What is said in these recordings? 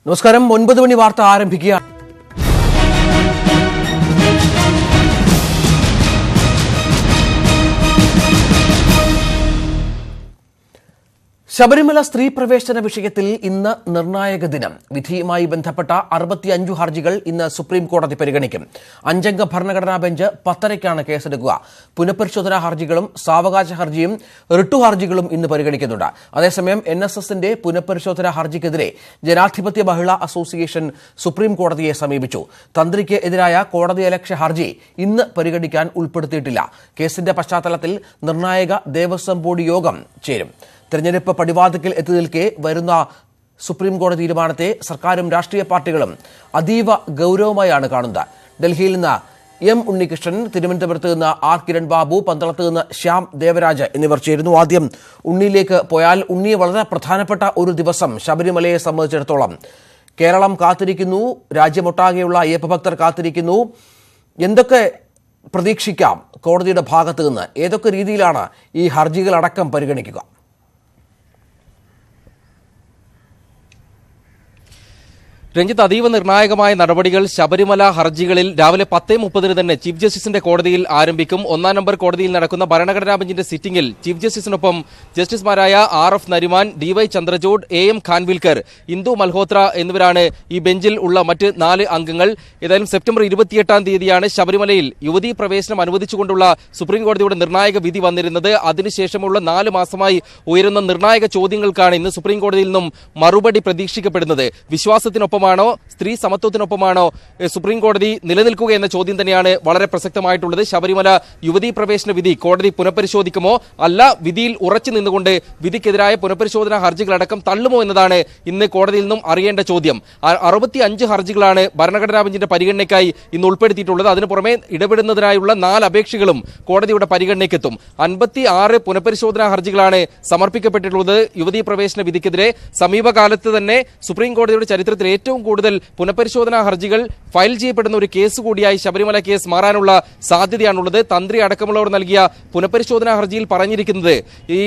നമസ്കാരം. 9 മണി വാർത്ത ആരംഭിക്കുകയാണ്. ശബരിമല സ്ത്രീ പ്രവേശന വിഷയത്തിൽ ഇന്ന് നിർണായക ദിനം. വിധിയുമായി ബന്ധപ്പെട്ട 65 ഹർജികൾ ഇന്ന് സുപ്രീം കോടതി പരിഗണിക്കും. 5-അംഗ ഭരണഘടനാ ബെഞ്ച് 10:30-ക്കാണ് കേസെടുക്കുക. പുനഃപരിശോധനാ ഹർജികളും സാവകാശ ഹർജിയും റിട്ടു ഹർജികളും ഇന്ന് പരിഗണിക്കുന്നുണ്ട്. അതേസമയം NSSന്റെ പുനഃപരിശോധനാ ഹർജിക്കെതിരെ ജനാധിപത്യ മഹിളാ അസോസിയേഷൻ സുപ്രീം കോടതിയെ സമീപിച്ചു. തന്ത്രിക്ക് എതിരായ കോടതിയലക്ഷ്യ ഹർജി ഇന്ന് പരിഗണിക്കാൻ ഉൾപ്പെടുത്തിയിട്ടില്ല. കേസിന്റെ പശ്ചാത്തലത്തിൽ നിർണായക ദേവസ്വം ബോർഡ് യോഗം ചേരും. തെരഞ്ഞെടുപ്പ് പടിവാതിക്കൽ എത്തി നിൽക്കെ വരുന്ന സുപ്രീം കോടതി തീരുമാനത്തെ സർക്കാരും രാഷ്ട്രീയ പാർട്ടികളും അതീവ ഗൌരവമായാണ് കാണുന്നത്. ഡൽഹിയിൽ നിന്ന് M. ഉണ്ണികൃഷ്ണൻ, തിരുവനന്തപുരത്ത് നിന്ന് R. കിരൺ ബാബു, പന്തളത്ത് നിന്ന് ശ്യാം ദേവരാജ് എന്നിവർ ചേരുന്നു. ആദ്യം ഉണ്ണിയിലേക്ക് പോയാൽ, ഉണ്ണി, വളരെ പ്രധാനപ്പെട്ട ഒരു ദിവസം ശബരിമലയെ സംബന്ധിച്ചിടത്തോളം. കേരളം കാത്തിരിക്കുന്നു, രാജ്യമൊട്ടാകെയുള്ള അയ്യപ്പഭക്തർ കാത്തിരിക്കുന്നു. എന്തൊക്കെ പ്രതീക്ഷിക്കാം കോടതിയുടെ ഭാഗത്ത് നിന്ന്? ഏതൊക്കെ രീതിയിലാണ് ഈ ഹർജികളടക്കം പരിഗണിക്കുക? രഞ്ജിത്ത്, അതീവ നിർണായകമായ നടപടികൾ ശബരിമല ഹർജികളിൽ രാവിലെ 10:30 തന്നെ ചീഫ് ജസ്റ്റിസിന്റെ കോടതിയിൽ ആരംഭിക്കും. 1-ാം നമ്പർ കോടതിയിൽ നടക്കുന്ന ഭരണഘടനാ ബെഞ്ചിന്റെ സിറ്റിംഗിൽ ചീഫ് ജസ്റ്റിസിനൊപ്പം ജസ്റ്റിസുമാരായ RF Nariman, DY Chandrachud, AM Khanwilkar, Indu Malhotra എന്നിവരാണ് ഈ ബെഞ്ചിൽ ഉള്ള മറ്റ് 4 അംഗങ്ങൾ. ഏതായാലും സെപ്റ്റംബർ 28-ാം തീയതിയാണ് ശബരിമലയിൽ യുവതീ പ്രവേശനം അനുവദിച്ചുകൊണ്ടുള്ള സുപ്രീം കോടതിയുടെ നിർണായക വിധി വന്നിരുന്നത്. അതിനുശേഷമുള്ള 4 മാസമായി ഉയരുന്ന നിർണായക ചോദ്യങ്ങൾക്കാണ് ഇന്ന് സുപ്രീം കോടതിയിൽ നിന്നും മറുപടി പ്രതീക്ഷിക്കപ്പെടുന്നത്. വിശ്വാസത്തിനൊപ്പം സ്ത്രീ സമത്വത്തിനൊപ്പമാണോ സുപ്രീം കോടതി നിലനിൽക്കുക എന്ന ചോദ്യം തന്നെയാണ് വളരെ പ്രസക്തമായിട്ടുള്ളത്. ശബരിമല യുവതീ പ്രവേശന വിധി കോടതി പുനഃപരിശോധിക്കുമോ, അല്ല വിധിയിൽ ഉറച്ചു നിന്നുകൊണ്ട് വിധിക്കെതിരായ പുനഃപരിശോധനാ ഹർജികളടക്കം തള്ളുമോ എന്നതാണ് ഇന്ന് കോടതിയിൽ നിന്നും അറിയേണ്ട ചോദ്യം. 65 ഹർജികളാണ് ഭരണഘടനാ ബെഞ്ചിന്റെ പരിഗണനയ്ക്കായി ഇന്ന് ഉൾപ്പെടുത്തിയിട്ടുള്ളത്. അതിനു പുറമെ ഇടപെടുന്നതിനായുള്ള 4 അപേക്ഷകളും കോടതിയുടെ പരിഗണനയ്ക്കെത്തും. 56 പുനഃപരിശോധനാ ഹർജികളാണ് സമർപ്പിക്കപ്പെട്ടിട്ടുള്ളത് യുവതീ പ്രവേശന വിധിക്കെതിരെ. സമീപകാലത്ത് തന്നെ സുപ്രീം കോടതിയുടെ ചരിത്രത്തിൽ ഏറ്റവും കൂടുതൽ പുനഃപരിശോധനാ ഹർജികൾ ഫയൽ ചെയ്യപ്പെടുന്ന ഒരു കേസ് കൂടിയായി ശബരിമല കേസ് മാറാനുള്ള സാധ്യതയാണുള്ളത്. തന്ത്രി അടക്കമുള്ളവർ നൽകിയ പുനഃപരിശോധനാ ഹർജിയിൽ പറഞ്ഞിരിക്കുന്നത് ഈ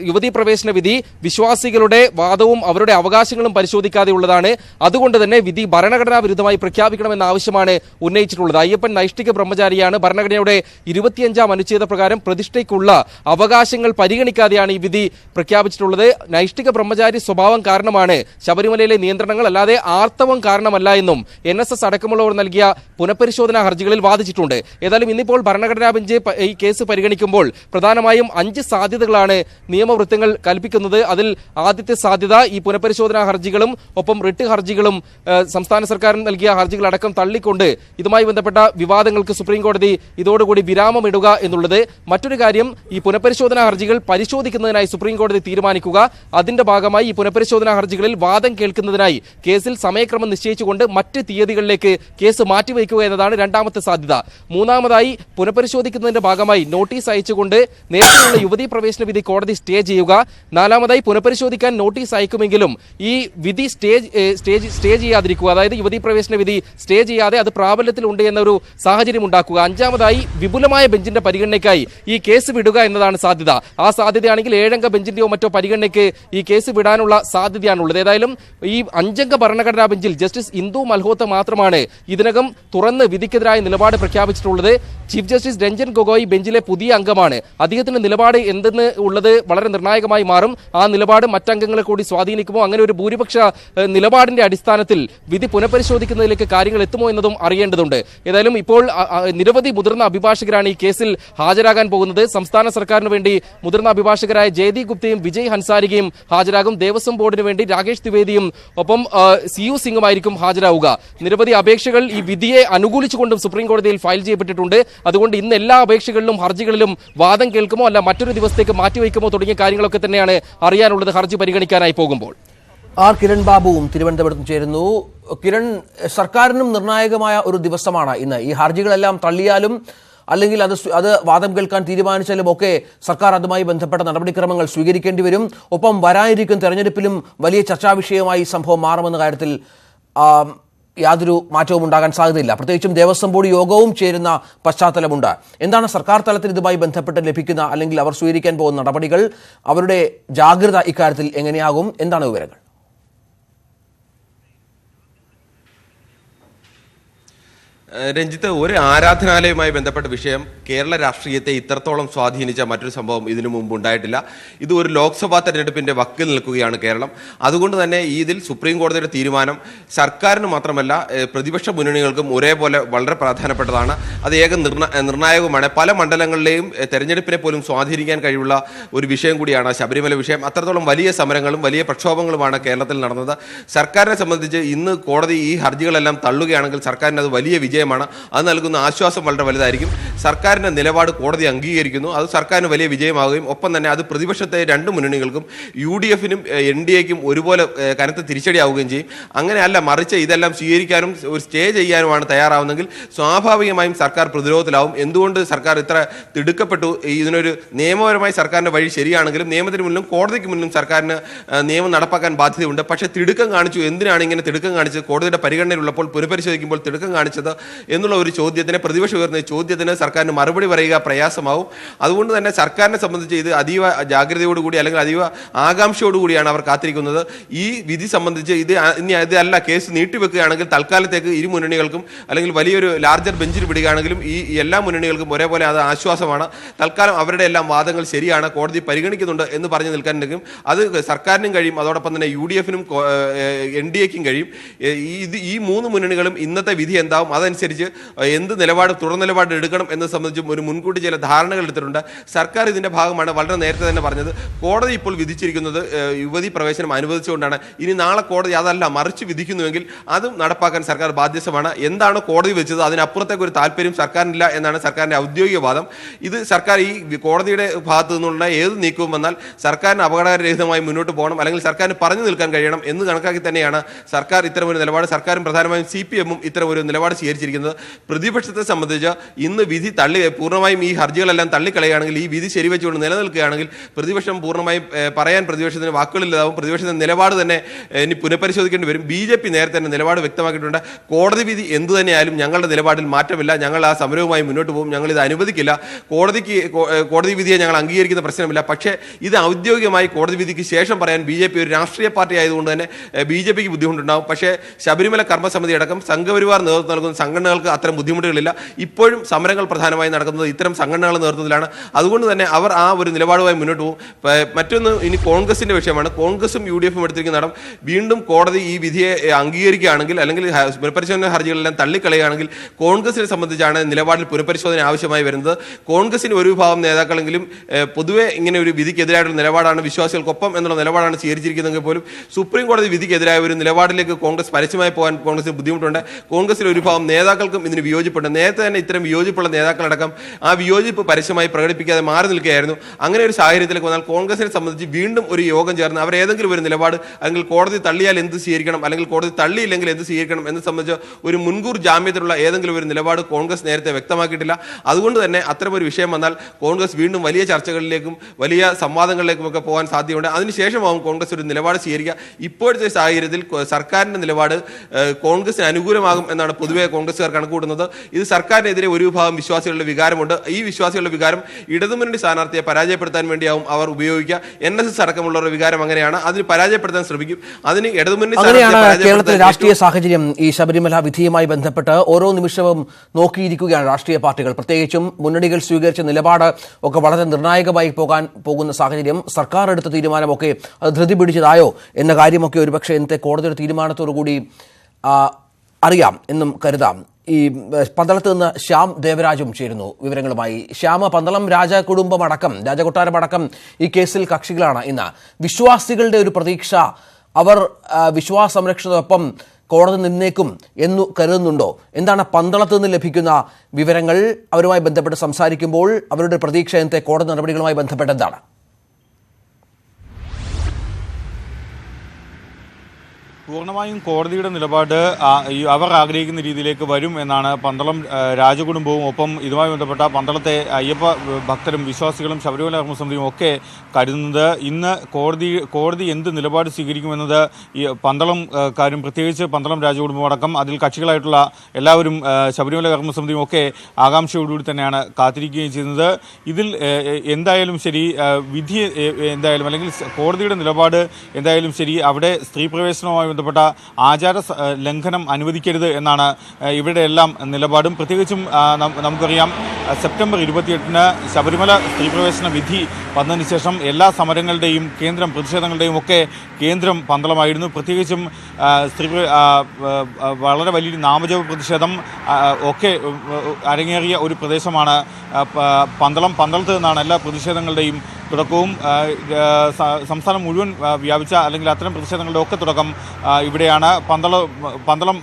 യുവതീ പ്രവേശന വിധി വിശ്വാസികളുടെ വാദവും അവരുടെ അവകാശങ്ങളും പരിശോധിക്കാതെയുള്ളതാണ്. അതുകൊണ്ട് തന്നെ വിധി ഭരണഘടനാ വിരുദ്ധമായി പ്രഖ്യാപിക്കണമെന്ന ആവശ്യമാണ് ഉന്നയിച്ചിട്ടുള്ളത്. അയ്യപ്പൻ നൈഷ്ഠിക ബ്രഹ്മചാരിയാണ്. ഭരണഘടനയുടെ 25-ാം അനുച്ഛേദ പ്രകാരം പ്രതിഷ്ഠയ്ക്കുള്ള അവകാശങ്ങൾ പരിഗണിക്കാതെയാണ് ഈ വിധി പ്രഖ്യാപിച്ചിട്ടുള്ളത്. നൈഷ്ഠിക ബ്രഹ്മചാരി സ്വഭാവം കാരണമാണ് ശബരിമലയിലെ നിയന്ത്രണങ്ങൾ, അല്ലാതെ ആർത്തവം കാരണമല്ല എന്നും NSS അടക്കമുള്ളവർ നൽകിയ പുനഃപരിശോധനാ ഹർജികളിൽ വാദിച്ചിട്ടുണ്ട്. ഏതായാലും ഇന്നിപ്പോൾ ഭരണഘടനാ ബെഞ്ച് ഈ കേസ് പരിഗണിക്കുമ്പോൾ പ്രധാനമായും 5 സാധ്യതകളാണ് നിയമവൃത്തങ്ങൾ കൽപ്പിക്കുന്നത്. അതിൽ ആദ്യത്തെ സാധ്യത ഈ പുനഃപരിശോധനാ ഹർജികളും ഒപ്പം റിട്ട് ഹർജികളും സംസ്ഥാന സർക്കാർ നൽകിയ ഹർജികളടക്കം തള്ളിക്കൊണ്ട് ഇതുമായി ബന്ധപ്പെട്ട വിവാദങ്ങൾക്ക് സുപ്രീം കോടതി ഇതോടുകൂടി വിരാമമിടുക എന്നുള്ളത്. മറ്റൊരു കാര്യം, ഈ പുനഃപരിശോധനാ ഹർജികൾ പരിശോധിക്കുന്നതിനായി സുപ്രീം കോടതി തീരുമാനിക്കുക. അതിന്റെ ഭാഗമായി ഈ പുനഃപരിശോധനാ ഹർജികളിൽ വാദം കേൾക്കുന്നതിനായി കേസിൽ സമയക്രമം നിശ്ചയിച്ചുകൊണ്ട് മറ്റ് തീയതികളിലേക്ക് കേസ് മാറ്റിവെക്കുക എന്നതാണ് രണ്ടാമത്തെ സാധ്യത. മൂന്നാമതായി, പുനഃപരിശോധിക്കുന്നതിന്റെ ഭാഗമായി നോട്ടീസ് അയച്ചുകൊണ്ട് നേരത്തെയുള്ള യുവതീ പ്രവേശന വിധി കോടതി സ്റ്റേ ചെയ്യുക. നാലാമതായി, പുനഃപരിശോധിക്കാൻ നോട്ടീസ് അയക്കുമെങ്കിലും ഈ വിധി സ്റ്റേ ചെയ്യാതിരിക്കുക, അതായത് യുവതീ പ്രവേശന വിധി സ്റ്റേ ചെയ്യാതെ അത് പ്രാബല്യത്തിലുണ്ട് എന്നൊരു സാഹചര്യം ഉണ്ടാക്കുക. അഞ്ചാമതായി, വിപുലമായ ബെഞ്ചിന്റെ പരിഗണനയ്ക്കായി ഈ കേസ് വിടുക എന്നതാണ് സാധ്യത. ആ സാധ്യതയാണെങ്കിൽ 7-അംഗ ബെഞ്ചിന്റെയോ മറ്റോ പരിഗണനയ്ക്ക് ഈ കേസ് വിടാനുള്ള സാധ്യതയാണുള്ളത്. ഏതായാലും ഈ 5-അംഗ ഭരണഘടനാ ബെഞ്ചിൽ ജസ്റ്റിസ് ഇന്ദു മൽഹോത്ര മാത്രമാണ് ഇതിനകം തുറന്ന് വിധിക്കെതിരായ നിലപാട് പ്രഖ്യാപിച്ചിട്ടുള്ളത്. ചീഫ് ജസ്റ്റിസ് രഞ്ജൻ ഗൊഗോയ് ബെഞ്ചിലെ പുതിയ അംഗമാണ്. അദ്ദേഹത്തിന്റെ നിലപാട് എന്തെന്ന് ഉള്ളത് വളരെ നിർണായകമായി മാറും. ആ നിലപാട് മറ്റംഗങ്ങളെ കൂടി സ്വാധീനിക്കുമോ, അങ്ങനെ ഒരു ഭൂരിപക്ഷ നിലപാടിന്റെ അടിസ്ഥാനത്തിൽ വിധി പുനഃപരിശോധിക്കുന്നതിലേക്ക് കാര്യങ്ങൾ എത്തുമോ എന്നതും അറിയേണ്ടതുണ്ട്. ഏതായാലും ഇപ്പോൾ നിരവധി മുതിർന്ന അഭിഭാഷകരാണ് ഈ കേസിൽ ഹാജരാകാൻ പോകുന്നത്. സംസ്ഥാന സർക്കാരിന് വേണ്ടി മുതിർന്ന അഭിഭാഷകരായ ജയദി ഗുപ്തയും വിജയ് ഹൻസാരികയും ഹാജരാകും. ദേവസ്വം ബോർഡിന് വേണ്ടി രാകേഷ് ദ്വിവേദിയും ഒപ്പം CU സിംഗുമായിരിക്കും ഹാജരാവുക. നിരവധി അപേക്ഷകൾ ഈ വിധിയെ അനുകൂലിച്ചുകൊണ്ടും സുപ്രീം കോടതിയിൽ ഫയൽ ചെയ്യപ്പെട്ടിട്ടുണ്ട്. അതുകൊണ്ട് ഇന്ന് എല്ലാ അപേക്ഷകളിലും ഹർജികളിലും വാദം കേൾക്കുമോ അല്ല മറ്റൊരു ദിവസത്തേക്ക് മാറ്റിവെക്കുമോ തുടങ്ങിയ കാര്യങ്ങളൊക്കെ തന്നെയാണ് അറിയാനുള്ളത് ഹർജി പരിഗണിക്കാനായി പോകുമ്പോൾ. R. കിരൺ ബാബുവും തിരുവനന്തപുരത്തും ചേരുന്നു. കിരൺ, സർക്കാരിനും നിർണായകമായ ഒരു ദിവസമാണ് ഇന്ന്. ഈ ഹർജികളെല്ലാം തള്ളിയാലും അല്ലെങ്കിൽ അത് വാദം കേൾക്കാൻ തീരുമാനിച്ചാലും ഒക്കെ സർക്കാർ അതുമായി ബന്ധപ്പെട്ട നടപടിക്രമങ്ങൾ സ്വീകരിക്കേണ്ടി വരും. ഒപ്പം വരാനിരിക്കുന്ന തെരഞ്ഞെടുപ്പിലും വലിയ ചർച്ചാ വിഷയമായി സംഭവം മാറുമെന്ന കാര്യത്തിൽ യാതൊരു മാറ്റവും ഉണ്ടാകാൻ സാധ്യതയില്ല. പ്രത്യേകിച്ചും ദേവസ്വം ബോർഡ് യോഗവും ചേരുന്ന പശ്ചാത്തലമുണ്ട്. എന്താണ് സർക്കാർ തലത്തിൽ ഇതുമായി ബന്ധപ്പെട്ട് ലഭിക്കുന്ന അല്ലെങ്കിൽ അവർ സ്വീകരിക്കാൻ പോകുന്ന നടപടികൾ? അവരുടെ ജാഗ്രത ഇക്കാര്യത്തിൽ എങ്ങനെയാകും? എന്താണ് വിവരങ്ങൾ? രഞ്ജിത്ത്, ഒരു ആരാധനാലയവുമായി ബന്ധപ്പെട്ട വിഷയം കേരള രാഷ്ട്രീയത്തെ ഇത്രത്തോളം സ്വാധീനിച്ച മറ്റൊരു സംഭവം ഇതിനു മുമ്പ് ഉണ്ടായിട്ടില്ല. ഇത് ഒരു ലോക്സഭാ തെരഞ്ഞെടുപ്പിന്റെ വക്കിൽ നിൽക്കുകയാണ് കേരളം. അതുകൊണ്ട് തന്നെ ഇതിൽ സുപ്രീം കോടതിയുടെ തീരുമാനം സർക്കാരിന് മാത്രമല്ല പ്രതിപക്ഷ മുന്നണികൾക്കും ഒരേപോലെ വളരെ പ്രധാനപ്പെട്ടതാണ്. അത് നിർണായകവുമാണ്. പല മണ്ഡലങ്ങളിലെയും തെരഞ്ഞെടുപ്പിനെ പോലും സ്വാധീനിക്കാൻ കഴിവുള്ള ഒരു വിഷയം കൂടിയാണ് ശബരിമല വിഷയം. അത്രത്തോളം വലിയ സമരങ്ങളും വലിയ പ്രക്ഷോഭങ്ങളുമാണ് കേരളത്തിൽ നടന്നത്. സർക്കാരിനെ സംബന്ധിച്ച് ഇന്ന് കോടതി ഈ ഹർജികളെല്ലാം തള്ളുകയാണെങ്കിൽ സർക്കാരിന് അത് വലിയ വിജയമാണ്. അത് നൽകുന്ന ആശ്വാസം വളരെ വലുതായിരിക്കും. സർക്കാരിന്റെ നിലപാട് കോടതി അംഗീകരിക്കുന്നു. അത് സർക്കാരിന് വലിയ വിജയമാവുകയും ഒപ്പം തന്നെ അത് പ്രതിപക്ഷത്തെ രണ്ട് മുന്നണികൾക്കും UDF-നും NDA-ക്കും ഒരുപോലെ കനത്ത തിരിച്ചടിയാവുകയും ചെയ്യും. അങ്ങനെയല്ല, മറിച്ച് ഇതെല്ലാം സ്വീകരിക്കാനും ഒരു സ്റ്റേ ചെയ്യാനുമാണ് തയ്യാറാവുന്നെങ്കിൽ സ്വാഭാവികമായും സർക്കാർ പ്രതിരോധത്തിലാവും. എന്തുകൊണ്ട് സർക്കാർ ഇത്ര തിടുക്കപ്പെട്ടു? ഇതിനൊരു നിയമപരമായി സർക്കാരിന്റെ വഴി ശരിയാണെങ്കിലും നിയമത്തിന് മുന്നിലും കോടതിക്ക് മുന്നിലും സർക്കാരിന് നിയമം നടപ്പാക്കാൻ ബാധ്യതയുണ്ട്. പക്ഷേ തിടുക്കം കാണിച്ചു. എന്തിനാണ് ഇങ്ങനെ തിടുക്കം കാണിച്ചത്? കോടതിയുടെ പരിഗണനയിലുള്ളപ്പോൾ പുനഃപരിശോധിക്കുമ്പോൾ തിടുക്കം കാണിച്ചത് എന്നുള്ള ഒരു ചോദ്യത്തിന്, പ്രതിപക്ഷം ഉയർന്ന ചോദ്യത്തിന് സർക്കാരിന് മറുപടി പറയുക പ്രയാസമാവും. അതുകൊണ്ട് തന്നെ സർക്കാരിനെ സംബന്ധിച്ച് ഇത് അതീവ ജാഗ്രതയോടുകൂടി അല്ലെങ്കിൽ അതീവ ആകാംക്ഷയോടുകൂടിയാണ് അവർ കാത്തിരിക്കുന്നത്. ഈ വിധി സംബന്ധിച്ച് ഇതല്ല കേസ് നീട്ടിവെക്കുകയാണെങ്കിൽ തൽക്കാലത്തേക്ക് ഇരു മുന്നണികൾക്കും അല്ലെങ്കിൽ വലിയൊരു ലാർജർ ബെഞ്ചിൽ വിടുകയാണെങ്കിലും ഈ എല്ലാ മുന്നണികൾക്കും ഒരേപോലെ അത് ആശ്വാസമാണ്. തൽക്കാലം അവരുടെ എല്ലാം വാദങ്ങൾ ശരിയാണ്, കോടതി പരിഗണിക്കുന്നുണ്ട് എന്ന് പറഞ്ഞു നിൽക്കാനെങ്കിലും അത് സർക്കാരിനും കഴിയും. അതോടൊപ്പം തന്നെ UDF-നും NDA-ക്കും കഴിയും. ഈ മൂന്ന് മുന്നണികളും ഇന്നത്തെ വിധി എന്താവും അതനുസരിച്ച് എന്ത് തുടർ നിലപാട് എടുക്കണം എന്നത് സംബന്ധിച്ചും ഒരു മുൻകൂട്ടി ചില ധാരണകൾ എടുത്തിട്ടുണ്ട്. സർക്കാർ ഇതിന്റെ ഭാഗമാണ്. വളരെ നേരത്തെ തന്നെ പറഞ്ഞത് കോടതി ഇപ്പോൾ വിധിച്ചിരിക്കുന്നത് യുവതി പ്രവേശനം അനുവദിച്ചുകൊണ്ടാണ്. ഇനി നാളെ കോടതി അതല്ല മറിച്ച് വിധിക്കുന്നുവെങ്കിൽ അതും നടപ്പാക്കാൻ സർക്കാർ ബാധ്യസ്ഥമാണ്. എന്താണ് കോടതി വെച്ചത് അതിനപ്പുറത്തേക്ക് ഒരു താല്പര്യം സർക്കാരിനില്ല എന്നാണ് സർക്കാരിന്റെ ഔദ്യോഗിക വാദം. ഇത് സർക്കാർ ഈ കോടതിയുടെ ഭാഗത്തു നിന്നുള്ള ഏത് നീക്കവും വന്നാൽ സർക്കാരിന് അപകടരഹിതമായി മുന്നോട്ട് പോകണം, അല്ലെങ്കിൽ സർക്കാരിന് പറഞ്ഞു നിൽക്കാൻ കഴിയണം എന്ന് കണക്കാക്കി തന്നെയാണ് സർക്കാർ ഇത്തരമൊരു നിലപാട്, സർക്കാരും പ്രധാനമായും CPM-ഉം ഇത്തരമൊരു നിലപാട് സ്വീകരിച്ചിരിക്കുന്നത്. പ്രതിപക്ഷത്തെ സംബന്ധിച്ച് ഇന്ന് വിധി പൂർണ്ണമായും ഈ ഹർജികളെല്ലാം തള്ളിക്കളയുകയാണെങ്കിൽ, ഈ വിധി ശരിവെച്ചുകൊണ്ട് നിലനിൽക്കുകയാണെങ്കിൽ പ്രതിപക്ഷം പൂർണ്ണമായും പറയാൻ പ്രതിപക്ഷത്തിന് വാക്കുകളില്ലാതാവും. പ്രതിപക്ഷത്തിന്റെ നിലപാട് തന്നെ ഇനി പുനഃപരിശോധിക്കേണ്ടി വരും. BJP നേരത്തെ തന്നെ നിലപാട് വ്യക്തമാക്കിയിട്ടുണ്ട്. കോടതി വിധി എന്തു തന്നെയായാലും ഞങ്ങളുടെ നിലപാടിൽ മാറ്റമില്ല, ഞങ്ങൾ ആ സമരവുമായി മുന്നോട്ട് പോകും, ഞങ്ങൾ ഇത് അനുവദിക്കില്ല. കോടതി വിധിയെ ഞങ്ങൾ അംഗീകരിക്കുന്ന പ്രശ്നമില്ല. പക്ഷേ ഇത് ഔദ്യോഗികമായി കോടതി വിധിക്ക് ശേഷം പറയാൻ BJP ഒരു രാഷ്ട്രീയ പാർട്ടി ആയതുകൊണ്ട് തന്നെ BJP-ക്ക് ബുദ്ധിമുട്ടുണ്ടാവും. പക്ഷേ ശബരിമല കർമ്മസമിതി അടക്കം സംഘപരിവാർ നേതൃത്വം നൽകുന്ന സംഘടനകൾക്ക് അത്തരം ബുദ്ധിമുട്ടുകളില്ല. ഇപ്പോഴും സമരങ്ങൾ പ്രധാനമായി നടക്കുന്നത് ഇത്തരം സംഘടനകളുടെ നേതൃത്വത്തിലാണ്. അതുകൊണ്ട് തന്നെ അവർ ആ ഒരു നിലപാടുമായി മുന്നോട്ട് പോകും. മറ്റൊന്ന് ഇനി കോൺഗ്രസിന്റെ വിഷയമാണ്. കോൺഗ്രസും UDF-ഉം എടുത്തിരിക്കുന്ന നടം വീണ്ടും കോടതി ഈ വിധിയെ അംഗീകരിക്കുകയാണെങ്കിൽ അല്ലെങ്കിൽ പുനഃപരിശോധന ഹർജികളെല്ലാം തള്ളിക്കളയുകയാണെങ്കിൽ കോൺഗ്രസിനെ സംബന്ധിച്ചാണ് നിലപാടിൽ പുനഃപരിശോധന ആവശ്യമായി വരുന്നത്. കോൺഗ്രസിന് ഒരു വിഭാഗം നേതാക്കളെങ്കിലും പൊതുവെ ഇങ്ങനെ ഒരു വിധിക്കെതിരായിട്ടുള്ള നിലപാടാണ്, വിശ്വാസികൾക്കൊപ്പം എന്നുള്ള നിലപാടാണ് സ്വീകരിച്ചിരിക്കുന്നതെങ്കിൽ പോലും സുപ്രീം കോടതി വിധിക്കെതിരായ ഒരു നിലപാടിലേക്ക് കോൺഗ്രസ് പരസ്യമായി പോകാൻ കോൺഗ്രസിന് ബുദ്ധിമുട്ടുണ്ട്. കോൺഗ്രസിലെ ഒരു വിഭാഗം നേതാക്കൾക്കും ഇതിന് വിയോജിപ്പുണ്ട്. നേരത്തെ തന്നെ ഇത്തരം വിയോജിപ്പുള്ള നേതാക്കളടക്കം ആ വിയോജിപ്പ് പരസ്യമായി പ്രകടിപ്പിക്കാതെ മാറി നിൽക്കുകയായിരുന്നു. അങ്ങനെ ഒരു സാഹചര്യത്തിലേക്ക് വന്നാൽ കോൺഗ്രസിനെ സംബന്ധിച്ച് വീണ്ടും ഒരു യോഗം ചേർന്ന് അവർ ഏതെങ്കിലും ഒരു നിലപാട്, അല്ലെങ്കിൽ കോടതി തള്ളിയാൽ എന്ത് സ്വീകരിക്കണം, അല്ലെങ്കിൽ കോടതി തള്ളിയില്ലെങ്കിൽ എന്ത് സ്വീകരിക്കണം എന്ന് സംബന്ധിച്ച് ഒരു മുൻകൂർ ജാമ്യത്തിലുള്ള ഏതെങ്കിലും ഒരു നിലപാട് കോൺഗ്രസ് നേരത്തെ വ്യക്തമാക്കിയിട്ടില്ല. അതുകൊണ്ട് തന്നെ അത്തരമൊരു വിഷയം വന്നാൽ കോൺഗ്രസ് വീണ്ടും വലിയ ചർച്ചകളിലേക്കും വലിയ സംവാദങ്ങളിലേക്കും ഒക്കെ പോകാൻ സാധ്യതയുണ്ട്. അതിനുശേഷമാവും കോൺഗ്രസ് ഒരു നിലപാട് സ്വീകരിക്കുക. ഇപ്പോഴത്തെ സാഹചര്യത്തിൽ സർക്കാരിന്റെ നിലപാട് കോൺഗ്രസിന് അനുകൂലമാകും എന്നാണ് പൊതുവെ കോൺഗ്രസ്സുകാർ കണക്കുകൂട്ടുന്നത്. ഇത് സർക്കാരിനെതിരെ ഒരു വിഭാഗം വിശ്വാസികളുടെ വികാരമുണ്ട്. ഈ വിശ്വാസികളുടെ വികാരം ഇടതുമുന്നണി സ്ഥാനാർത്ഥിയെ പരാജയപ്പെടുത്താൻ വേണ്ടിയാവും അവർ ഉപയോഗിക്കുക. NSS അടക്കമുള്ളവരുടെ വികാരം അങ്ങനെയാണ്. അതിന് പരാജയപ്പെടുത്താൻ ശ്രമിക്കും. അതിന് ഇടതുമുന്നണി കേരളത്തിലെ രാഷ്ട്രീയ സാഹചര്യം ഈ ശബരിമല വിധിയുമായി ബന്ധപ്പെട്ട് ഓരോ നിമിഷവും നോക്കിയിരിക്കുകയാണ് രാഷ്ട്രീയ പാർട്ടികൾ. പ്രത്യേകിച്ചും മുന്നണികൾ സ്വീകരിച്ച നിലപാട് ഒക്കെ വളരെ നിർണായകമായി പോകുന്ന സാഹചര്യം. സർക്കാർ എടുത്ത തീരുമാനമൊക്കെ അത് ധൃതി പിടിച്ചതായോ എന്ന കാര്യമൊക്കെ ഒരുപക്ഷെ ഇന്നത്തെ കോടതിയുടെ തീരുമാനത്തോടുകൂടി അറിയാം എന്നും കരുതാം. ഈ പന്തളത്ത് നിന്ന് ശ്യാം ദേവരാജും ചേരുന്നു വിവരങ്ങളുമായി. ശ്യാമ, പന്തളം രാജകൊട്ടാരമടക്കം ഈ കേസിൽ കക്ഷികളാണ്. ഇന്ന് വിശ്വാസികളുടെ ഒരു പ്രതീക്ഷ, അവർ വിശ്വാസ സംരക്ഷണത്തിനൊപ്പം കോടതി നിന്നേക്കും എന്നു കരുതുന്നുണ്ടോ? എന്താണ് പന്തളത്ത് നിന്ന് ലഭിക്കുന്ന വിവരങ്ങൾ? അവരുമായി ബന്ധപ്പെട്ട് സംസാരിക്കുമ്പോൾ അവരുടെ പ്രതീക്ഷ ഇന്നത്തെ കോടതി നടപടികളുമായി ബന്ധപ്പെട്ട് എന്താണ്? പൂർണ്ണമായും കോടതിയുടെ നിലപാട് അവർ ആഗ്രഹിക്കുന്ന രീതിയിലേക്ക് വരും എന്നാണ് പന്തളം രാജകുടുംബവും ഒപ്പം ഇതുമായി ബന്ധപ്പെട്ട പന്തളത്തെ അയ്യപ്പ ഭക്തരും വിശ്വാസികളും ശബരിമല കർമ്മസമിതിയും ഒക്കെ കരുതുന്നത്. ഇന്ന് കോടതി എന്ത് നിലപാട് സ്വീകരിക്കുമെന്നത് ഈ പന്തളംകാരും പ്രത്യേകിച്ച് പന്തളം രാജകുടുംബം അടക്കം അതിൽ കക്ഷികളായിട്ടുള്ള എല്ലാവരും ശബരിമല കർമ്മസമിതിയും ഒക്കെ ആകാംക്ഷയോടുകൂടി തന്നെയാണ് കാത്തിരിക്കുകയും ചെയ്യുന്നത്. ഇതിൽ എന്തായാലും ശരി, വിധി എന്തായാലും അല്ലെങ്കിൽ കോടതിയുടെ നിലപാട് എന്തായാലും ശരി, അവിടെ സ്ത്രീ പ്രവേശനവുമായി ബന്ധപ്പെട്ട ആചാര ലംഘനം അനുവദിക്കരുത് എന്നാണ് ഇവരുടെ എല്ലാം നിലപാടും. പ്രത്യേകിച്ചും നമുക്കറിയാം സെപ്റ്റംബർ 28-ന് ശബരിമല സ്ത്രീപ്രവേശന വിധി വന്നതിന് ശേഷം എല്ലാ സമരങ്ങളുടെയും കേന്ദ്രം, പ്രതിഷേധങ്ങളുടെയും ഒക്കെ കേന്ദ്രം പന്തളമായിരുന്നു. പ്രത്യേകിച്ചും വളരെ വലിയൊരു നാമജപ പ്രതിഷേധം ഒക്കെ അരങ്ങേറിയ ഒരു പ്രദേശമാണ് പന്തളത്ത് നിന്നാണ് എല്ലാ പ്രതിഷേധങ്ങളുടെയും തുടക്കവും. സംസ്ഥാനം മുഴുവൻ വ്യാപിച്ച അല്ലെങ്കിൽ അത്തരം പ്രതിഷേധങ്ങളുടെ ഒക്കെ തുടക്കം ഇവിടെയാണ്. പന്തളം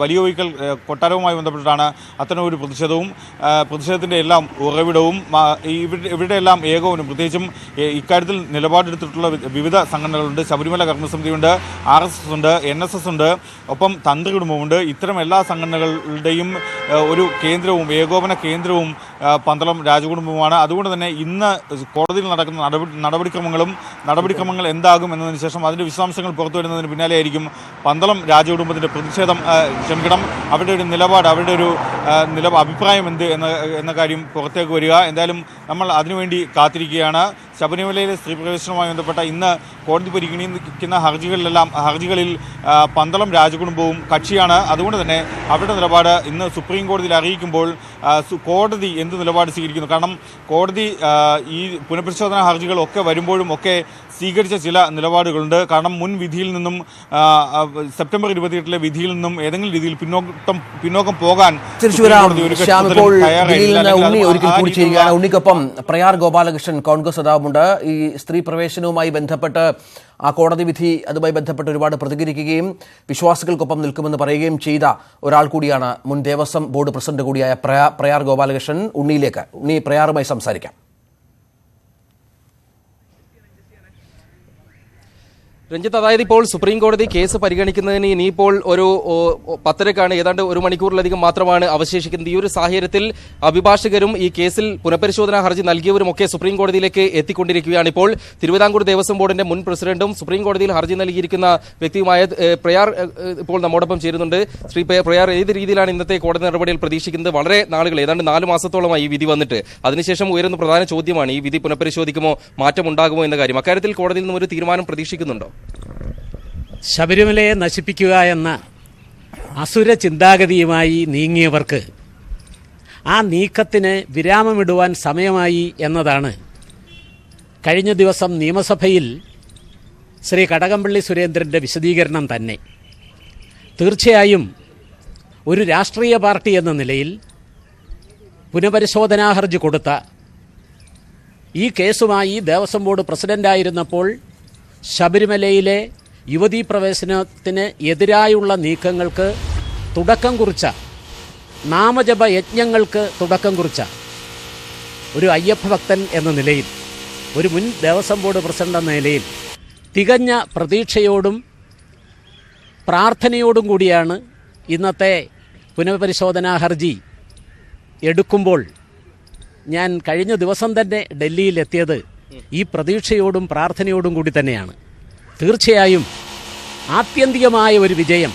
വലിയ ഒഴിക്കൽ കൊട്ടാരവുമായി ബന്ധപ്പെട്ടിട്ടാണ് അത്തരം ഒരു പ്രതിഷേധത്തിൻ്റെ എല്ലാം ഉറവിടവും ഇവരുടെ എല്ലാം ഏകോപനം. പ്രത്യേകിച്ചും ഇക്കാര്യത്തിൽ നിലപാടെടുത്തിട്ടുള്ള വിവിധ സംഘടനകളുണ്ട്. ശബരിമല കർമ്മസമിതിയുണ്ട്, RSS ഉണ്ട്, NSS ഉണ്ട്, ഒപ്പം തന്ത്രി കുടുംബമുണ്ട്. ഇത്തരം എല്ലാ സംഘടനകളുടെയും ഒരു കേന്ദ്രവും ഏകോപന കേന്ദ്രവും പന്തളം രാജകുടുംബമാണ്. അതുകൊണ്ട് തന്നെ ഇന്ന് കോടതിയിൽ നടക്കുന്ന നടപടിക്രമങ്ങൾ എന്താകും എന്നതിന് ശേഷം അതിൻ്റെ വിശദാംശങ്ങൾ പുറത്തു വരുന്നതിന് പിന്നാലെയായിരിക്കും പന്തളം രാജകുടുംബത്തിൻ്റെ അവരുടെ ഒരു നിലപാട്, അവരുടെ ഒരു അഭിപ്രായം എന്ത് എന്ന കാര്യം പുറത്തേക്ക് വരിക. എന്തായാലും നമ്മൾ അതിനുവേണ്ടി കാത്തിരിക്കുകയാണ്. ശബരിമലയിലെ സ്ത്രീപ്രവേശനവുമായി ബന്ധപ്പെട്ട ഇന്ന് കോടതി പരിഗണിക്കുന്ന ഹർജികളിൽ പന്തളം രാജകുടുംബവും കക്ഷിയാണ്. അതുകൊണ്ട് തന്നെ അവരുടെ നിലപാട് ഇന്ന് സുപ്രീം കോടതിയിൽ അറിയിക്കുമ്പോൾ കോടതി എന്ത് നിലപാട് സ്വീകരിക്കുന്നു? കാരണം കോടതി ഈ പുനഃപരിശോധനാ ഹർജികളൊക്കെ വരുമ്പോഴും ഒക്കെ സ്വീകരിച്ച ചില നിലപാടുകളുണ്ട്. കാരണം മുൻ വിധിയിൽ നിന്നും സെപ്റ്റംബർ 28-ലെ വിധിയിൽ നിന്നും ഏതെങ്കിലും രീതിയിൽ പിന്നോക്കം പോകാൻ ഉണ്ണിക്കൊപ്പം പ്രയാർ ഗോപാലകൃഷ്ണൻ കോൺഗ്രസ് നേതാവുമുണ്ട്. ഈ സ്ത്രീ പ്രവേശനവുമായി ബന്ധപ്പെട്ട് ആ കോടതി വിധി അതുമായി ബന്ധപ്പെട്ട് ഒരുപാട് പ്രതികരിക്കുകയും വിശ്വാസികൾക്കൊപ്പം നിൽക്കുമെന്ന് പറയുകയും ചെയ്ത ഒരാൾ കൂടിയാണ് മുൻ ദേവസ്വം ബോർഡ് പ്രസിഡന്റ് കൂടിയായ പ്രയാർ ഗോപാലകൃഷ്ണൻ. ഉണ്ണി പ്രയാറുമായി സംസാരിക്കാം. രഞ്ജിത്ത്, അതായത് ഇപ്പോൾ സുപ്രീം കോടതി കേസ് പരിഗണിക്കുന്നതിന് ഇനിയിപ്പോൾ ഒരു 10:30 ഏതാണ്ട് ഒരു മണിക്കൂറിലധികം മാത്രമാണ് അവശേഷിക്കുന്നത്. ഈ ഒരു സാഹചര്യത്തിൽ അഭിഭാഷകരും ഈ കേസിൽ പുനഃപരിശോധനാ ഹർജി നൽകിയവരും ഒക്കെ സുപ്രീം കോടതിയിലേക്ക് എത്തിക്കൊണ്ടിരിക്കുകയാണ്. ഇപ്പോൾ തിരുവിതാംകൂർ ദേവസ്വം ബോർഡിന്റെ മുൻ പ്രസിഡന്റും സുപ്രീം കോടതിയിൽ ഹർജി നൽകിയിരിക്കുന്ന വ്യക്തിയുമായ പ്രയാർ ഇപ്പോൾ നമ്മോടൊപ്പം ചേരുന്നുണ്ട്. ശ്രീ പ്രയാർ, ഏത് രീതിയിലാണ് ഇന്നത്തെ കോടതി നടപടിയിൽ പ്രതീക്ഷിക്കുന്നത്? വളരെ നാളുകൾ, ഏതാണ്ട് 4 മാസത്തോളമായി ഈ വിധി വന്നിട്ട്. അതിനുശേഷം ഉയരുന്ന പ്രധാന ചോദ്യമാണ് ഈ വിധി പുനഃപരിശോധിക്കുമോ, മാറ്റമുണ്ടാകുമോ എന്ന കാര്യം. അക്കാര്യത്തിൽ കോടതിയിൽ നിന്നും ഒരു തീരുമാനം പ്രതീക്ഷിക്കുന്നുണ്ടോ? ശബരിമലയെ നശിപ്പിക്കുക എന്ന അസുര ചിന്താഗതിയുമായി നീങ്ങിയവർക്ക് ആ നീക്കത്തിന് വിരാമമിടുവാൻ സമയമായി എന്നതാണ് കഴിഞ്ഞ ദിവസം നിയമസഭയിൽ ശ്രീ കടകംപള്ളി സുരേന്ദ്രൻ്റെ വിശദീകരണം തന്നെ. തീർച്ചയായും ഒരു രാഷ്ട്രീയ പാർട്ടി എന്ന നിലയിൽ പുനഃപരിശോധനാ ഹർജി കൊടുത്ത ഈ കേസുമായി ദേവസ്വം ബോർഡ് പ്രസിഡന്റായിരുന്നപ്പോൾ ശബരിമലയിലെ യുവതീ പ്രവേശനത്തിന് എതിരായുള്ള നീക്കങ്ങൾക്ക് തുടക്കം കുറിച്ച, നാമജപ യജ്ഞങ്ങൾക്ക് തുടക്കം കുറിച്ച ഒരു അയ്യപ്പ ഭക്തൻ എന്ന നിലയിൽ, ഒരു മുൻ ദേവസ്വം ബോർഡ് പ്രസിഡന്റ് എന്ന നിലയിൽ തികഞ്ഞ പ്രതീക്ഷയോടും പ്രാർത്ഥനയോടും കൂടിയാണ് ഇന്നത്തെ പുനഃപരിശോധനാ ഹർജി എടുക്കുമ്പോൾ ഞാൻ കഴിഞ്ഞ ദിവസം തന്നെ ഡൽഹിയിലെത്തിയത് ഈ പ്രതീക്ഷയോടും പ്രാർത്ഥനയോടും കൂടി തന്നെയാണ്. തീർച്ചയായും ആത്യന്തികമായ ഒരു വിജയം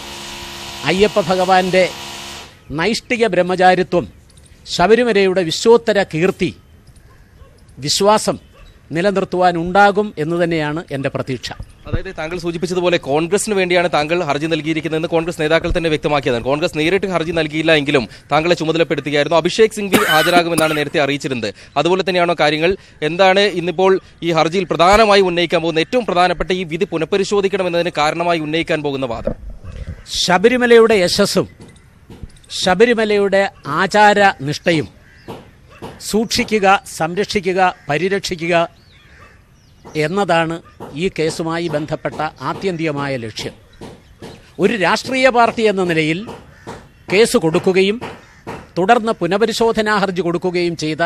അയ്യപ്പ ഭഗവാന്റെ നൈഷ്ഠിക ബ്രഹ്മചാരിത്വം, ശബരിമലയുടെ വിശ്വോത്തര കീർത്തി, വിശ്വാസം നിലനിർത്തുവാനുണ്ടാകും എന്ന് തന്നെയാണ് എൻ്റെ പ്രതീക്ഷ. അതായത് താങ്കൾ സൂചിപ്പിച്ചതുപോലെ കോൺഗ്രസിന് വേണ്ടിയാണ് താങ്കൾ ഹർജി നൽകിയിരിക്കുന്നതെന്ന് കോൺഗ്രസ് നേതാക്കൾ തന്നെ വ്യക്തമാക്കിയതാണ്. കോൺഗ്രസ് നേരിട്ട് ഹർജി നൽകിയില്ല എങ്കിലും താങ്കളെ ചുമതലപ്പെടുത്തുകയായിരുന്നു. അഭിഷേക് സിംഗ്വി ഹാജരാകുമെന്നാണ് നേരത്തെ അറിയിച്ചിരുന്നത്. അതുപോലെ തന്നെയാണോ കാര്യങ്ങൾ? എന്താണ് ഇന്നിപ്പോൾ ഈ ഹർജിയിൽ പ്രധാനമായി ഉന്നയിക്കാൻ പോകുന്ന, ഏറ്റവും പ്രധാനപ്പെട്ട ഈ വിധി പുനഃപരിശോധിക്കണമെന്നതിന് കാരണമായി ഉന്നയിക്കാൻ പോകുന്ന വാദം? ശബരിമലയുടെ യശസ്സും ശബരിമലയുടെ ആചാരനിഷ്ഠയും സൂക്ഷിക്കുക, സംരക്ഷിക്കുക, പരിരക്ഷിക്കുക എന്നതാണ് ഈ കേസുമായി ബന്ധപ്പെട്ട ആത്യന്തികമായ ലക്ഷ്യം. ഒരു രാഷ്ട്രീയ പാർട്ടി എന്ന നിലയിൽ കേസ് കൊടുക്കുകയും തുടർന്ന് പുനഃപരിശോധനാ ഹർജി കൊടുക്കുകയും ചെയ്ത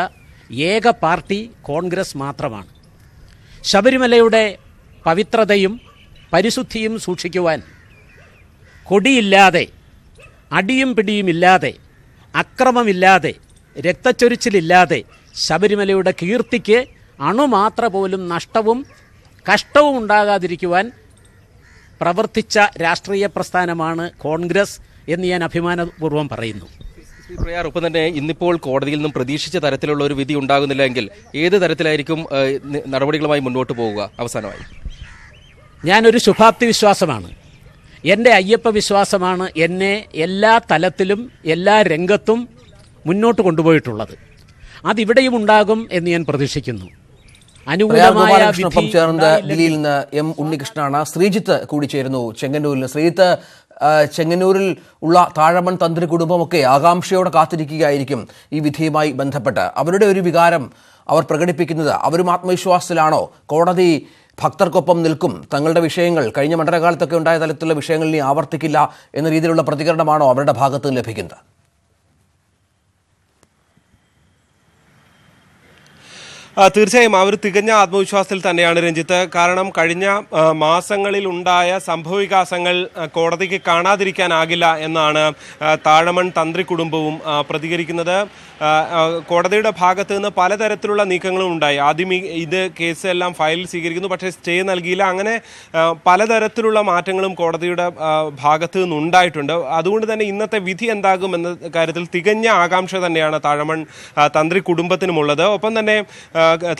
ഏക പാർട്ടി കോൺഗ്രസ് മാത്രമാണ്. ശബരിമലയുടെ പവിത്രതയും പരിശുദ്ധിയും സൂക്ഷിക്കുവാൻ കൊടിയില്ലാതെ, അടിയും പിടിയുമില്ലാതെ, അക്രമമില്ലാതെ, രക്തച്ചൊരിച്ചിലില്ലാതെ, ശബരിമലയുടെ കീർത്തിക്ക് അണുമാത്ര പോലും നഷ്ടവും കഷ്ടവും ഉണ്ടാകാതിരിക്കുവാൻ പ്രവർത്തിച്ച രാഷ്ട്രീയ പ്രസ്ഥാനമാണ് കോൺഗ്രസ് എന്ന് ഞാൻ അഭിമാനപൂർവ്വം പറയുന്നു. പ്രയാർ, ഒപ്പം തന്നെ ഇന്നിപ്പോൾ കോടതിയിൽ നിന്നും പ്രതീക്ഷിച്ച തരത്തിലുള്ള ഒരു വിധി ഉണ്ടാകുന്നില്ല എങ്കിൽ ഏത് തരത്തിലായിരിക്കും നടപടികളുമായി മുന്നോട്ട് പോവുക? അവസാനമായി, ഞാനൊരു ശുഭാപ്തി വിശ്വാസമാണ്. എൻ്റെ അയ്യപ്പ വിശ്വാസമാണ് എന്നെ എല്ലാ തലത്തിലും എല്ലാ രംഗത്തും മുന്നോട്ട് കൊണ്ടുപോയിട്ടുള്ളത്. അതിവിടെയും ഉണ്ടാകും എന്ന് ഞാൻ പ്രതീക്ഷിക്കുന്നു. അനുകൂലമായ വിധി ചേർന്ന് ദില്ലിയിൽ നിന്ന് എം ഉണ്ണികൃഷ്ണനാണ്. ശ്രീജിത്ത് കൂടി ചേരുന്നു ചെങ്ങന്നൂരിൽ. ശ്രീജിത്ത്, ചെങ്ങന്നൂരിൽ ഉള്ള താഴമൺ തന്ത്രി കുടുംബമൊക്കെ ആകാംക്ഷയോടെ കാത്തിരിക്കുകയായിരിക്കും ഈ വിധിയുമായി ബന്ധപ്പെട്ട്. അവരുടെ ഒരു വികാരം അവർ പ്രകടിപ്പിക്കുന്നത്, അവരും ആത്മവിശ്വാസത്തിലാണോ? കോടതി ഭക്തർക്കൊപ്പം നിൽക്കും, തങ്ങളുടെ വിഷയങ്ങൾ കഴിഞ്ഞ മണ്ഡലകാലത്തൊക്കെ ഉണ്ടായ തരത്തിലുള്ള വിഷയങ്ങൾ ഇനി ആവർത്തിക്കില്ല എന്ന രീതിയിലുള്ള പ്രതികരണമാണോ അവരുടെ ഭാഗത്ത് നിന്ന് ലഭിക്കുന്നത്? തീർച്ചയായും അവർ തികഞ്ഞ ആത്മവിശ്വാസത്തിൽ തന്നെയാണ് രഞ്ജിത്ത്. കാരണം കഴിഞ്ഞ മാസങ്ങളിൽ ഉണ്ടായ സംഭവവികാസങ്ങൾ കോടതിക്ക് കാണാതിരിക്കാനാകില്ല എന്നാണ് താഴമൺ തന്ത്രി കുടുംബവും പ്രതികരിക്കുന്നത്. കോടതിയുടെ ഭാഗത്ത് നിന്ന് പലതരത്തിലുള്ള നീക്കങ്ങളും ഉണ്ടായി. ആദ്യം ഇത് കേസ് എല്ലാം ഫയലിൽ സ്വീകരിക്കുന്നു, പക്ഷേ സ്റ്റേ നൽകിയില്ല. അങ്ങനെ പലതരത്തിലുള്ള മാറ്റങ്ങളും കോടതിയുടെ ഭാഗത്ത് നിന്നുണ്ടായിട്ടുണ്ട്. അതുകൊണ്ട് തന്നെ ഇന്നത്തെ വിധി എന്താകും എന്ന കാര്യത്തിൽ തികഞ്ഞ ആകാംക്ഷ തന്നെയാണ് താഴമൺ തന്ത്രി കുടുംബത്തിനുമുള്ളത്. ഒപ്പം തന്നെ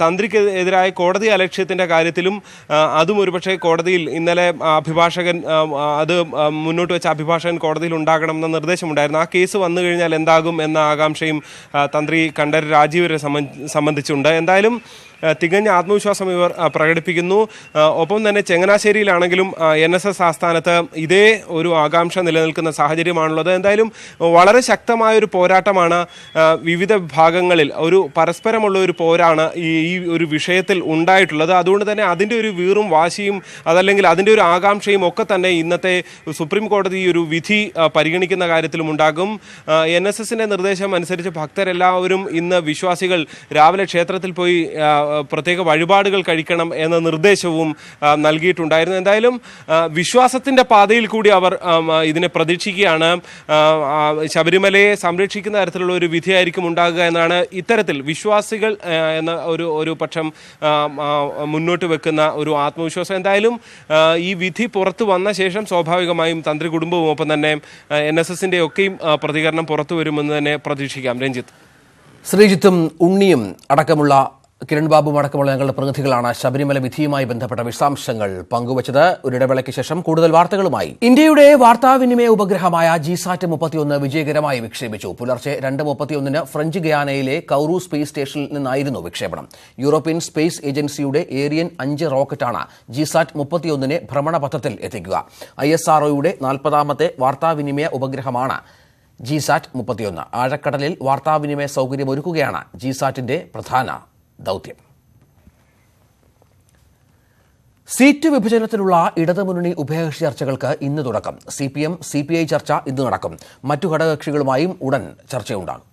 തന്ത്രിക്ക് എതിരായ കോടതി അലക്ഷ്യത്തിൻ്റെ കാര്യത്തിലും അതും ഒരുപക്ഷെ കോടതിയിൽ ഇന്നലെ അഭിഭാഷകൻ അത് മുന്നോട്ട് വെച്ച അഭിഭാഷകൻ കോടതിയിൽ ഉണ്ടാകണമെന്ന നിർദ്ദേശമുണ്ടായിരുന്നു. ആ കേസ് വന്നു കഴിഞ്ഞാൽ എന്താകും എന്ന ആകാംക്ഷയും തന്ത്രി കണ്ഠരര് രാജീവരെ സംബന്ധിച്ചുണ്ട്. എന്തായാലും തികഞ്ഞ ആത്മവിശ്വാസം ഇവർ പ്രകടിപ്പിക്കുന്നു. ഒപ്പം തന്നെ ചങ്ങനാശ്ശേരിയിലാണെങ്കിലും NSS ആസ്ഥാനത്ത് ഇതേ ഒരു ആകാംക്ഷ നിലനിൽക്കുന്ന സാഹചര്യമാണുള്ളത്. എന്തായാലും വളരെ ശക്തമായൊരു പോരാട്ടമാണ് വിവിധ വിഭാഗങ്ങളിൽ, ഒരു പരസ്പരമുള്ള ഒരു പോരാണ് ഈ ഒരു വിഷയത്തിൽ ഉണ്ടായിട്ടുള്ളത്. അതുകൊണ്ട് തന്നെ അതിൻ്റെ ഒരു വീറും വാശിയും അതല്ലെങ്കിൽ അതിൻ്റെ ഒരു ആകാംക്ഷയും ഒക്കെ തന്നെ ഇന്നത്തെ സുപ്രീം കോടതി ഒരു വിധി പരിഗണിക്കുന്ന കാര്യത്തിലും ഉണ്ടാകും. NSSൻ്റെ നിർദ്ദേശം അനുസരിച്ച് ഭക്തരെല്ലാവരും ഇന്ന് വിശ്വാസികൾ രാവിലെ ക്ഷേത്രത്തിൽ പോയി പ്രത്യേക വഴിപാടുകൾ കഴിക്കണം എന്ന നിർദ്ദേശവും നൽകിയിട്ടുണ്ടായിരുന്നു. എന്തായാലും വിശ്വാസത്തിൻ്റെ പാതയിൽ കൂടി അവർ ഇതിനെ പ്രതീക്ഷിക്കുകയാണ്. ശബരിമലയെ സംരക്ഷിക്കുന്ന തരത്തിലുള്ള ഒരു വിധിയായിരിക്കും ഉണ്ടാകുക എന്നാണ് ഇത്തരത്തിൽ വിശ്വാസികൾ എന്ന ഒരു പക്ഷം മുന്നോട്ട് വെക്കുന്ന ഒരു ആത്മവിശ്വാസം. എന്തായാലും ഈ വിധി പുറത്തു വന്ന ശേഷം സ്വാഭാവികമായും തന്ത്രി കുടുംബവും ഒപ്പം തന്നെ NSSൻ്റെ ഒക്കെയും പ്രതികരണം പുറത്തു വരുമെന്ന് തന്നെ പ്രതീക്ഷിക്കാം. രഞ്ജിത്ത്, ശ്രീജിത്തും ഉണ്ണിയും അടക്കമുള്ള കിരൺ ബാബു അടക്കമുള്ള ഞങ്ങളുടെ പ്രതിനിധികളാണ് ശബരിമല വിധിയുമായി ബന്ധപ്പെട്ട വിശദാംശങ്ങൾ പങ്കുവച്ചത്. ഒരിടവേളയ്ക്ക് ശേഷം കൂടുതൽ വാർത്തകളുമായി. ഇന്ത്യയുടെ വാർത്താവിനിമയ ഉപഗ്രഹമായ ജിസാറ്റ് 31 വിജയകരമായി വിക്ഷേപിച്ചു. പുലർച്ചെ 2:31 ഫ്രഞ്ച് ഗയാനയിലെ കൌറു സ്പേസ് സ്റ്റേഷനിൽ നിന്നായിരുന്നു വിക്ഷേപണം. യൂറോപ്യൻ സ്പേസ് ഏജൻസിയുടെ ഏരിയൻ 5 റോക്കറ്റാണ് ജിസാറ്റ് 31 ഭ്രമണപഥത്തിൽ എത്തിക്കുക. ISROയുടെ 40ാമത്തെ വാർത്താവിനിമയ ഉപഗ്രഹമാണ് ജിസാറ്റ് 31. ആഴക്കടലിൽ വാർത്താവിനിമയ സൗകര്യമൊരുക്കുകയാണ് ജിസാറ്റിന്റെ പ്രധാന ദൗത്യം. സീറ്റ് വിഭജനത്തിലുള്ള ഇടതുമുന്നണി ഉഭയകക്ഷി ചർച്ചകൾക്ക് ഇന്ന് തുടക്കം. CPM CPI ചർച്ച ഇന്ന് നടക്കും. മറ്റു ഘടകകക്ഷികളുമായും ഉടൻ ചർച്ചയുണ്ടാകും.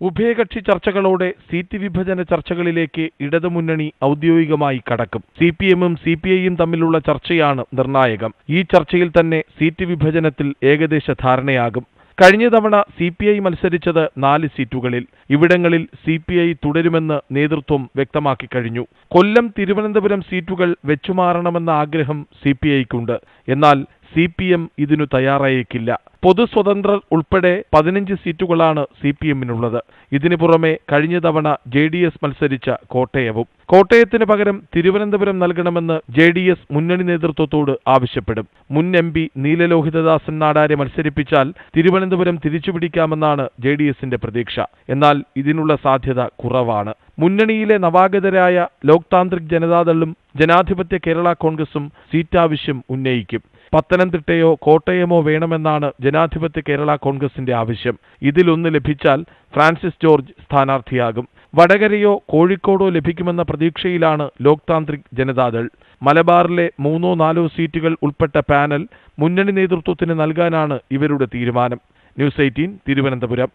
ഉഭയകക്ഷി ചർച്ചകളോടെ സീറ്റ് വിഭജന ചർച്ചകളിലേക്ക് ഇടതുമുന്നണി ഔദ്യോഗികമായി കടക്കും. CPM-ഉം CPI-യും തമ്മിലുള്ള ചർച്ചയാണ് നിർണായകം. ഈ ചർച്ചയിൽ തന്നെ സീറ്റ് വിഭജനത്തിൽ ഏകദേശ ധാരണയാകും. കഴിഞ്ഞ തവണ CPI മത്സരിച്ചത് 4 സീറ്റുകളിൽ. ഇവിടങ്ങളിൽ CPI തുടരുമെന്ന് നേതൃത്വം വ്യക്തമാക്കി കഴിഞ്ഞു. കൊല്ലം, തിരുവനന്തപുരം സീറ്റുകൾ വെച്ചുമാറണമെന്ന ആഗ്രഹം CPI-ക്കുണ്ട്. എന്നാൽ CPM ഇതിനു തയ്യാറായേക്കില്ല. പൊതുസ്വതന്ത്രർ ഉൾപ്പെടെ 15 സീറ്റുകളാണ് CPM-നുള്ളത്. ഇതിനു പുറമെ കഴിഞ്ഞ തവണ JDS മത്സരിച്ച കോട്ടയവും. കോട്ടയത്തിന് പകരം തിരുവനന്തപുരം നൽകണമെന്ന് JDS മുന്നണി നേതൃത്വത്തോട് ആവശ്യപ്പെടും. മുൻ MP നീലലോഹിതദാസൻ നാടാരെ മത്സരിപ്പിച്ചാൽ തിരുവനന്തപുരം തിരിച്ചുപിടിക്കാമെന്നാണ് JDSന്റെ പ്രതീക്ഷ. എന്നാൽ ഇതിനുള്ള സാധ്യത കുറവാണ്. മുന്നണിയിലെ നവാഗതരായ ലോക് താന്ത്രിക് ജനതാദളും ജനാധിപത്യ കേരള കോൺഗ്രസും സീറ്റാവശ്യം ഉന്നയിക്കും. പത്തനംതിട്ടയോ കോട്ടയമോ വേണമെന്നാണ് ജനാധിപത്യ കേരള കോൺഗ്രസിന്റെ ആവശ്യം. ഇതിലൊന്ന് ലഭിച്ചാൽ ഫ്രാൻസിസ് ജോർജ് സ്ഥാനാർത്ഥിയാകും. വടകരയോ കോഴിക്കോടോ ലഭിക്കുമെന്ന പ്രതീക്ഷയിലാണ് ലോക് താന്ത്രിക് ജനതാദൾ. മലബാറിലെ 3-4 സീറ്റുകൾ ഉൾപ്പെട്ട പാനൽ മുന്നണി നേതൃത്വത്തിന് നൽകാനാണ് ഇവരുടെ തീരുമാനം. ന്യൂസ് 18 തിരുവനന്തപുരം.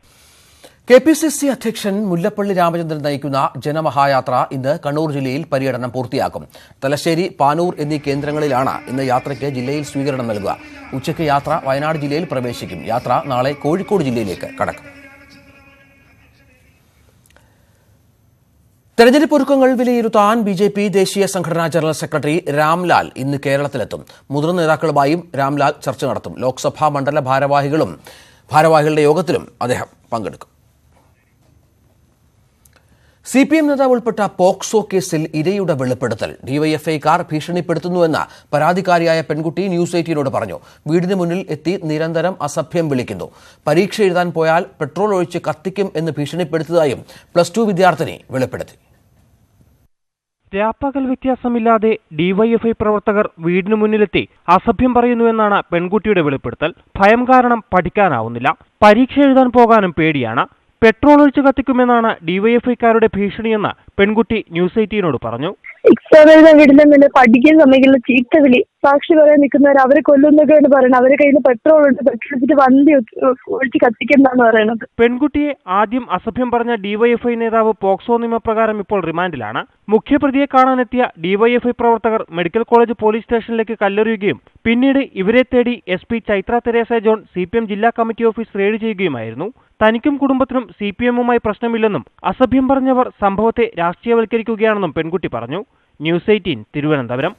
KPCC അധ്യക്ഷൻ മുല്ലപ്പള്ളി രാമചന്ദ്രൻ നയിക്കുന്ന ജനമഹായാത്ര ഇന്ന് കണ്ണൂർ ജില്ലയിൽ പര്യടനം പൂർത്തിയാക്കും. തലശ്ശേരി, പാനൂർ എന്നീ കേന്ദ്രങ്ങളിലാണ് ഇന്ന് യാത്രയ്ക്ക് ജില്ലയിൽ സ്വീകരണം നൽകുക. ഉച്ചയ്ക്ക് യാത്ര വയനാട് ജില്ലയിൽ പ്രവേശിക്കും. യാത്ര നാളെ കോഴിക്കോട് ജില്ലയിലേക്ക് കടക്കും. തെരഞ്ഞെടുപ്പ് ഒരുക്കങ്ങൾ വിലയിരുത്താൻ BJP ദേശീയ സംഘടനാ ജനറൽ സെക്രട്ടറി രാംലാൽ ഇന്ന് കേരളത്തിലെത്തും. മുതിർന്ന നേതാക്കളുമായും രാംലാൽ ചർച്ച നടത്തും. ലോക്സഭാ മണ്ഡല ഭാരവാഹികളുടെ യോഗത്തിലും അദ്ദേഹം പങ്കെടുക്കും. CPM നേതാവ് ഉൾപ്പെട്ട പോക്സോ കേസിൽ ഇരയുടെ വെളിപ്പെടുത്തൽ. ഡിവൈഎഫ്ഐക്കാർ ഭീഷണിപ്പെടുത്തുന്നുവെന്ന് പരാതിക്കാരിയായ പെൺകുട്ടി ന്യൂസ് 18നോട് പറഞ്ഞു. വീടിന് മുന്നിൽ എത്തി നിരന്തരം അസഭ്യം വിളിക്കുന്നു. പരീക്ഷ എഴുതാൻ പോയാൽ പെട്രോൾ ഒഴിച്ച് കത്തിക്കും എന്ന് ഭീഷണിപ്പെടുത്തിയതായും +2 വിദ്യാർത്ഥിനി വെളിപ്പെടുത്തി. രാപ്പകൽ വ്യത്യാസമില്ലാതെ ഡിവൈഎഫ്ഐ പ്രവർത്തകർ വീടിനു മുന്നിലെത്തി അസഭ്യം പറയുന്നുവെന്നാണ് പെൺകുട്ടിയുടെ വെളിപ്പെടുത്തൽ. ഭയം കാരണം പഠിക്കാനാവുന്നില്ല. പരീക്ഷ എഴുതാൻ പോകാനും പേടിയാണ്. പെട്രോൾ ഒഴിച്ച് കത്തിക്കുമെന്നാണ് ഡിവൈഎഫ്ഐക്കാരുടെ ഭീഷണിയെന്ന് പെൺകുട്ടി ന്യൂസ് 18നോട് പറഞ്ഞു. എക്സാം എഴുതാൻ വീട്ടിൽ പഠിക്കാൻ സമയത്തുള്ള ചീത്ത വിളി, സാക്ഷി പറയാൻ നിൽക്കുന്നവർ അവരെ കൊല്ലുന്നൊക്കെയാണ് പറയുന്നത്. അവരുടെ കയ്യിൽ പെട്രോൾ ഉണ്ട്, പെട്രോൾ വെച്ചിട്ട് വണ്ടി ഒഴിച്ച് കത്തിക്കെന്നാണ് പറയുന്നത്. പെൺകുട്ടിയെ ആദ്യം അസഭ്യം പറഞ്ഞ ഡിവൈഎഫ്ഐ നേതാവ് പോക്സോ നിയമപ്രകാരം ഇപ്പോൾ റിമാൻഡിലാണ്. മുഖ്യപ്രതിയെ കാണാനെത്തിയ ഡിവൈഎഫ്ഐ പ്രവർത്തകർ മെഡിക്കൽ കോളേജ് പോലീസ് സ്റ്റേഷനിലേക്ക് കല്ലെറിയുകയും പിന്നീട് ഇവരെ തേടി SP Chaitra Teresa John CPM ജില്ലാ കമ്മിറ്റി ഓഫീസ് റെയ്ഡ് ചെയ്യുകയുമായിരുന്നു. തനിക്കും കുടുംബത്തിനും CPMുമായി പ്രശ്നമില്ലെന്നും അസഭ്യം പറഞ്ഞവർ സംഭവത്തെ രാഷ്ട്രീയവൽക്കരിക്കുകയാണെന്നും പെൺകുട്ടി പറഞ്ഞു. ന്യൂസ് 18 തിരുവനന്തപുരം.